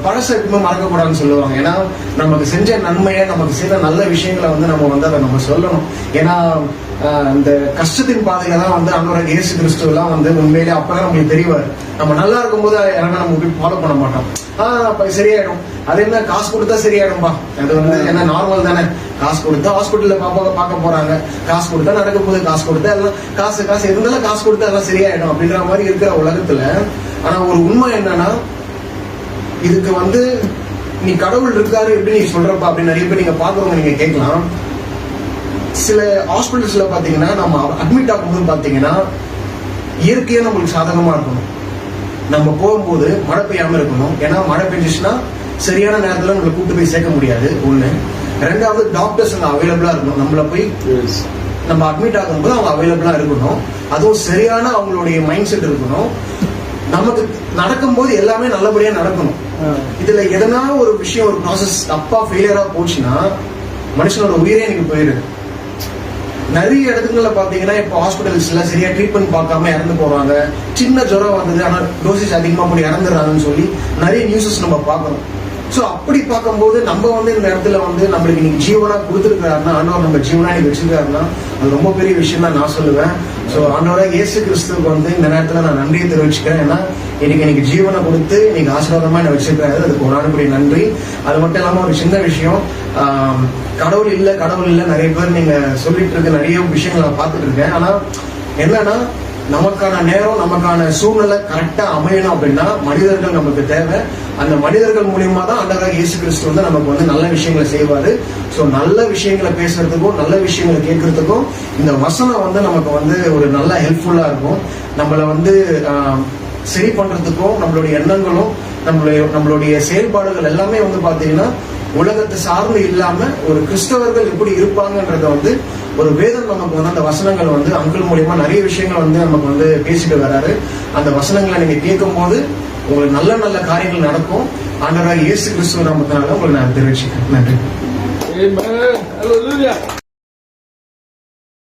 பழச எப்பவுமே மறக்கக்கூடாதுன்னு சொல்லுவாங்க. ஏன்னா நமக்கு செஞ்ச நன்மையை, நமக்கு செய்த நல்ல விஷயங்களை வந்து நம்ம வந்து அதை நம்ம சொல்லணும். ஏன்னா இந்த கஷ்டத்தின் பாதையில தான் வந்து ஆண்டவராகிய இயேசு கிறிஸ்து எல்லாம் வந்து உண்மையிலே அப்பதான் நம்மளுக்கு தெரிவாரு. நம்ம நல்லா இருக்கும்போது யாரும் நம்ம போய் ஃபாலோ பண்ண மாட்டோம். அப்ப சரியாயிடும், அது என்ன காசு கொடுத்தா சரியாயிடும்பா, அது வந்து என்ன நார்மல் தானே, காசு கொடுத்தா ஹாஸ்பிட்டல்ல பார்க்க போறாங்க, காசு கொடுத்தா நடக்க போகுது, காசு கொடுத்தா எல்லாம் காசு இருந்தாலும் காசு கொடுத்தா எல்லாம் சரியாயிடும் அப்படின்ற மாதிரி இருக்கிற உலகத்துல. ஆனா ஒரு உண்மை என்னன்னா, இதுக்கு வந்து நீ கடவுள் இருக்காரு எப்படி நீ சொல்றப்பா அப்படின்னு நிறைய பேர் நீங்க பாக்குறவங்க நீங்க கேட்கலாம். சில ஹாஸ்பிட்டல்ஸ்ல பாத்தீங்கன்னா நம்ம அட்மிட் ஆகும்போது பாத்தீங்கன்னா இயற்கையா நம்மளுக்கு சாதகமா இருக்கணும். நம்ம போகும்போது மழை பெய்யாம இருக்கணும். ஏன்னா மழை பெஞ்சிச்சுன்னா சரியான நேரத்துல நம்மளை கூட்டு போய் சேர்க்க முடியாது ஒண்ணு. ரெண்டாவது டாக்டர்ஸ் அங்க அவைலபிளா இருக்கணும். நம்மள போய் நம்ம அட்மிட் ஆகும்போது அவங்க அவைலபிளா இருக்கணும். அதுவும் சரியான அவங்களுடைய மைண்ட் செட் இருக்கணும். நமக்கு நடக்கும்போது எல்லாமே நல்லபடியா நடக்கணும். இதுல எதனா ஒரு விஷயம், ஒரு ப்ராசஸ் தப்பா ஃபெயிலியரா போச்சுன்னா மனுஷனோட உயிரே எனக்கு போயிடுது. நிறைய இடத்துல பாத்தீங்கன்னா இப்ப ஹாஸ்பிட்டல்ஸ்ல சரியா ட்ரீட்மெண்ட் பார்க்காம இறந்து போறாங்க. சின்ன ஜுரம் வந்தது ஆனா டோசேஜ் அதிகமா போய் இறந்துடுறாங்கன்னு சொல்லி நிறைய நியூஸஸ் நம்ம பார்க்கறோம். சோ அப்படி பார்க்கும்போது நம்ம வந்து இந்த இடத்துல வந்து நம்மளுக்கு இன்னைக்கு ஜீவனா கொடுத்துருக்காருன்னா, ஆண்டவர் நம்ம ஜீவனா இன்னைக்கு வச்சிருக்காருன்னா அது ரொம்ப பெரிய விஷயம் தான் நான் சொல்லுவேன். சோ ஆண்டவராக இயேசு கிறிஸ்துவுக்கு வந்து இந்த நேரத்துல நான் நன்றியை தெரிவிச்சுக்கிறேன். ஏன்னா இன்னைக்கு ஜீவனை கொடுத்து இன்னைக்கு ஆசீர்வாதமா என்ன வச்சிருக்காரு, அதுக்கு ஒரு ஆண்டுபடி நன்றி. அது மட்டும் இல்லாம ஒரு சின்ன விஷயம், கடவுள் இல்ல நிறைய பேர் நீங்க சொல்லிட்டு இருக்க நிறைய விஷயங்களை நான் பார்த்துட்டு இருக்கேன். ஆனா என்னன்னா நமக்கான நேரம், நமக்கான சூழ்நிலை கரெக்டா அமையணும் அப்படின்னா மனிதர்கள் நமக்கு தேவை. அந்த மனிதர்கள் மூலியமா தான் ஆண்டவராகிய இயேசு கிறிஸ்து வந்து நமக்கு வந்து நல்ல விஷயங்களை செய்வாரு. சோ நல்ல விஷயங்களை பேசுறதுக்கும் நல்ல விஷயங்களை கேட்கறதுக்கும் இந்த வசனம் வந்து நமக்கு வந்து ஒரு நல்ல ஹெல்ப்ஃபுல்லா இருக்கும். நம்மள வந்து சரி பண்றதுக்கும் நம்மளுடைய எண்ணங்களும் நம்மளுடைய செயல்பாடுகள் எல்லாமே வந்து பாத்தீங்கன்னா உலகத்தை சார்ந்து இல்லாம ஒரு கிறிஸ்தவர்கள் எப்படி இருப்பாங்கன்றத வந்து ஒரு வேதம் நமக்கு வந்து அந்த வசனங்கள் வந்து அங்கிள் மூலியமா நிறைய விஷயங்கள் வந்து நமக்கு வந்து பேசிட்டு வராரு. அந்த வசனங்களை நீங்க கேட்கும் போது உங்களுக்கு நல்ல நல்ல காரியங்கள் நடக்கும். ஆண்டவராகிய இயேசு கிறிஸ்துவ நாமத்தினால உங்களுக்கு நான் தெரிவிச்சுக்கிறேன். நன்றி.